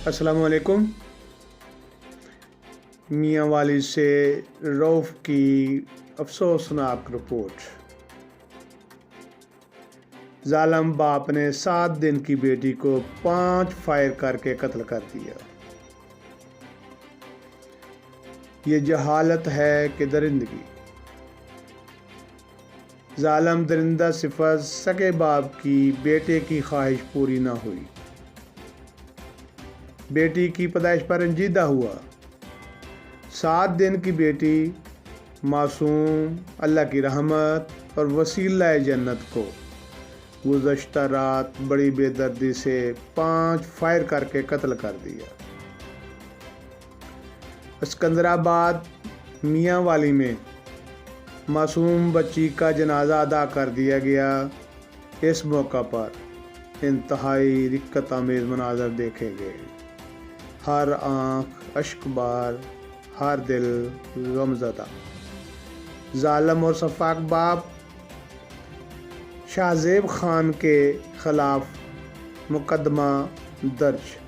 السلام علیکم۔ میاں والی سے رؤف کی افسوسناک رپورٹ۔ ظالم باپ نے 7 دن کی بیٹی کو 5 فائر کر کے قتل کر دیا۔ یہ جہالت ہے کہ درندگی۔ ظالم درندہ صفت سگے باپ کی بیٹے کی خواہش پوری نہ ہوئی۔ بیٹی کی پیدائش پر رنجیدہ ہوا۔ 7 دن کی بیٹی معصوم، اللہ کی رحمت اور وسیلہ جنت کو گزشتہ رات بڑی بے دردی سے 5 فائر کر کے قتل کر دیا۔ اسکندر آباد میاں والی میں معصوم بچی کا جنازہ ادا کر دیا گیا۔ اس موقع پر انتہائی رقت آمیز مناظر دیکھے گئے۔ ہر آنکھ اشک بار، ہر دل غمزدہ۔ ظالم اور سفاک باپ شاہ زیب خان کے خلاف مقدمہ درج۔